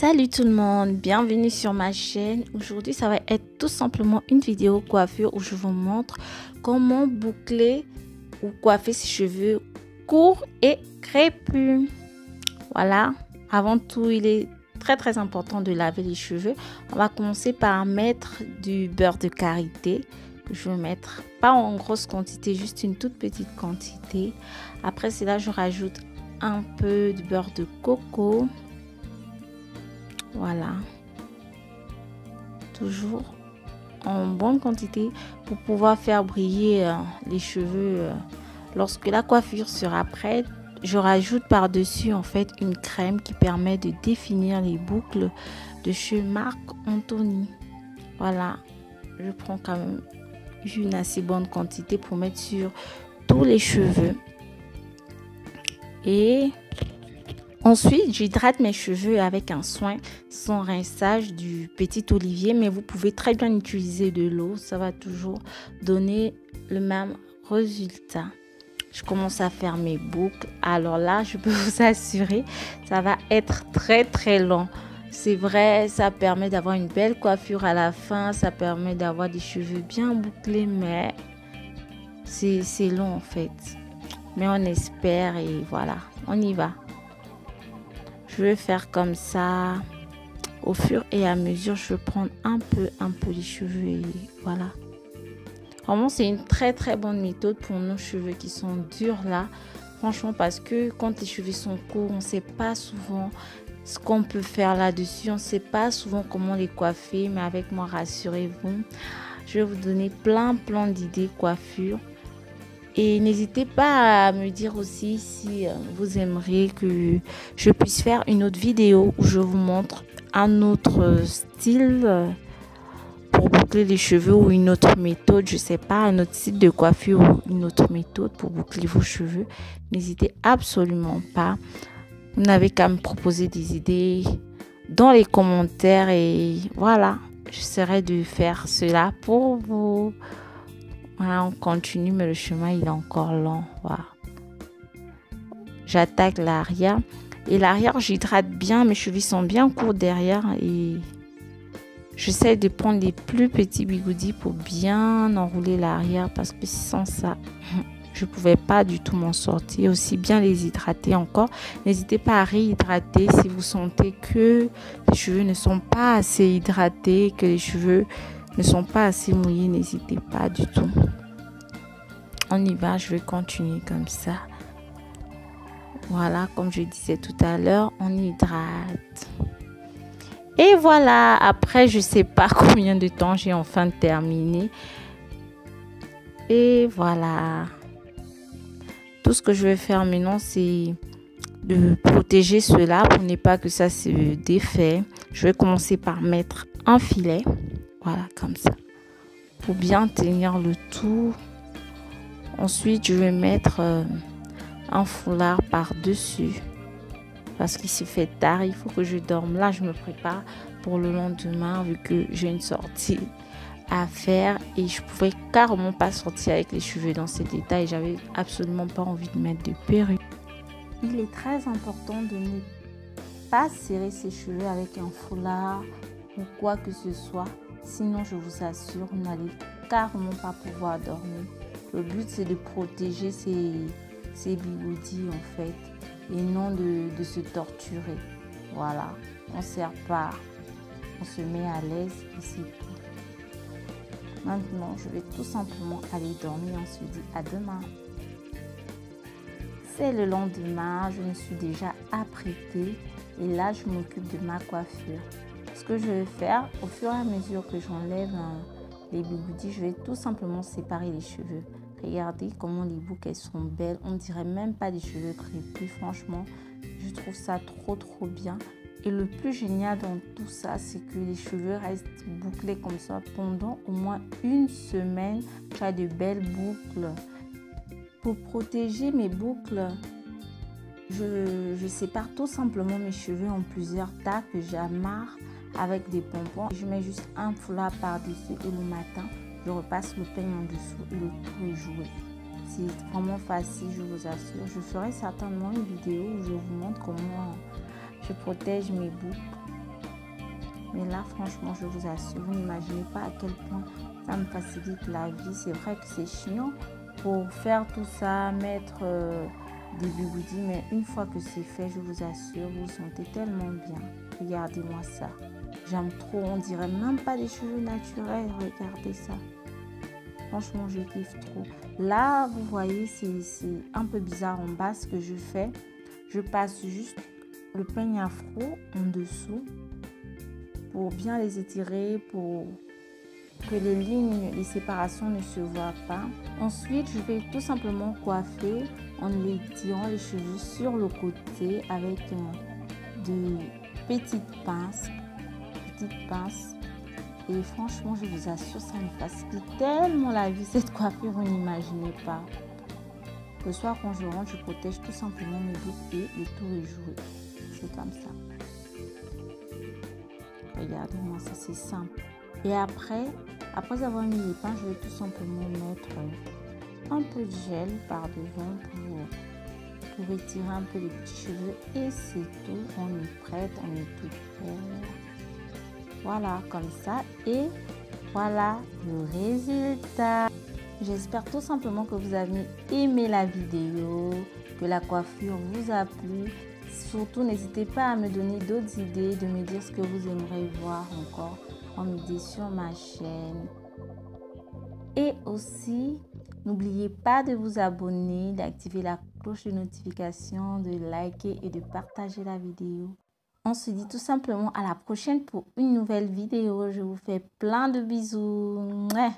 Salut tout le monde, bienvenue sur ma chaîne. Aujourd'hui, ça va être tout simplement une vidéo coiffure où je vous montre comment boucler ou coiffer ses cheveux courts et crépus. Voilà, avant tout, il est très important de laver les cheveux. On va commencer par mettre du beurre de karité. Je vais mettre pas en grosse quantité, juste une toute petite quantité. Après cela, je rajoute un peu de beurre de coco. Voilà, toujours en bonne quantité pour pouvoir faire briller les cheveux. Lorsque la coiffure sera prête, je rajoute par-dessus en fait une crème qui permet de définir les boucles de chez Marc Anthony. Voilà, je prends quand même une assez bonne quantité pour mettre sur tous les cheveux. Et ensuite, j'hydrate mes cheveux avec un soin sans rinçage du petit olivier, mais vous pouvez très bien utiliser de l'eau. Ça va toujours donner le même résultat. Je commence à faire mes boucles. Alors là, je peux vous assurer, ça va être très long. C'est vrai, ça permet d'avoir une belle coiffure à la fin. Ça permet d'avoir des cheveux bien bouclés, mais c'est long en fait. Mais on espère et voilà, on y va. Je vais faire comme ça. Au fur et à mesure, je vais prendre un peu les cheveux et voilà. Vraiment, c'est une très bonne méthode pour nos cheveux qui sont durs là. Franchement, parce que quand les cheveux sont courts, on ne sait pas souvent ce qu'on peut faire là-dessus. On ne sait pas souvent comment les coiffer. Mais avec moi, rassurez-vous, je vais vous donner plein d'idées coiffure. Et n'hésitez pas à me dire aussi si vous aimeriez que je puisse faire une autre vidéo où je vous montre un autre style pour boucler les cheveux ou une autre méthode, je sais pas, un autre style de coiffure ou une autre méthode pour boucler vos cheveux. N'hésitez absolument pas. Vous n'avez qu'à me proposer des idées dans les commentaires et voilà, j'essaierai de faire cela pour vous. Voilà, on continue, mais le chemin, il est encore long. Voilà. J'attaque l'arrière. Et l'arrière, j'hydrate bien. Mes cheveux sont bien courts derrière. Et j'essaie de prendre les plus petits bigoudis pour bien enrouler l'arrière. Parce que sans ça, je ne pouvais pas du tout m'en sortir. Aussi bien les hydrater encore. N'hésitez pas à réhydrater si vous sentez que les cheveux ne sont pas assez hydratés, que les cheveux ne sont pas assez mouillés. N'hésitez pas du tout. On y va, je vais continuer comme ça. Voilà, comme je disais tout à l'heure, on hydrate. Et voilà, après, je sais pas combien de temps j'ai enfin terminé. Et voilà. Tout ce que je vais faire maintenant, c'est de protéger cela pour ne pas que ça se défait. Je vais commencer par mettre un filet. Voilà, comme ça. Pour bien tenir le tout. Ensuite, je vais mettre un foulard par-dessus parce qu'il se fait tard, il faut que je dorme. Là, je me prépare pour le lendemain vu que j'ai une sortie à faire et je pouvais carrément pas sortir avec les cheveux dans cet état et j'avais absolument pas envie de mettre de perruque. Il est très important de ne pas serrer ses cheveux avec un foulard ou quoi que ce soit. Sinon, je vous assure, vous n'allez carrément pas pouvoir dormir. Le but, c'est de protéger ces bigoudis, en fait, et non de se torturer. Voilà, on ne serre pas, on se met à l'aise et c'est tout. Maintenant, je vais tout simplement aller dormir. On se dit à demain. C'est le lendemain, je me suis déjà apprêtée et là, je m'occupe de ma coiffure. Ce que je vais faire, au fur et à mesure que j'enlève les bigoudis, je vais tout simplement séparer les cheveux. Regardez comment les boucles elles sont belles. On dirait même pas des cheveux crépus. Franchement, je trouve ça trop bien. Et le plus génial dans tout ça, c'est que les cheveux restent bouclés comme ça pendant au moins une semaine. Tu as de belles boucles. Pour protéger mes boucles, je sépare tout simplement mes cheveux en plusieurs tas que j'amarre avec des pompons. Je mets juste un foulard par-dessus et le matin, je repasse le peigne en dessous et le tout est joué. C'est vraiment facile, je vous assure. Je ferai certainement une vidéo où je vous montre comment je protège mes boucles. Mais là, franchement, je vous assure, vous n'imaginez pas à quel point ça me facilite la vie. C'est vrai que c'est chiant pour faire tout ça, mettre des bigoudis, mais une fois que c'est fait, je vous assure, vous vous sentez tellement bien. Regardez-moi ça. J'aime trop, on dirait même pas des cheveux naturels. Regardez ça. Franchement, je kiffe trop. Là, vous voyez, c'est un peu bizarre en bas ce que je fais. Je passe juste le peigne afro en dessous pour bien les étirer, pour que les lignes, les séparations ne se voient pas. Ensuite, je vais tout simplement coiffer en étirant les cheveux sur le côté avec de petites pinces. Et franchement, je vous assure, ça me facilite tellement la vie, cette coiffure, vous n'imaginez pas. Le soir, quand je rentre, je protège tout simplement mes boucles et le tour est joué. C'est comme ça. Regardez-moi, ça c'est simple. Et après avoir mis les pinces, je vais tout simplement mettre un peu de gel par devant pour étirer un peu les petits cheveux. Et c'est tout, on est prête, on est tout prêt. Voilà, comme ça. Et voilà le résultat. J'espère tout simplement que vous avez aimé la vidéo, que la coiffure vous a plu. Surtout, n'hésitez pas à me donner d'autres idées, de me dire ce que vous aimeriez voir encore en idée sur ma chaîne. Et aussi, n'oubliez pas de vous abonner, d'activer la cloche de notification, de liker et de partager la vidéo. On se dit tout simplement à la prochaine pour une nouvelle vidéo. Je vous fais plein de bisous. Mouah.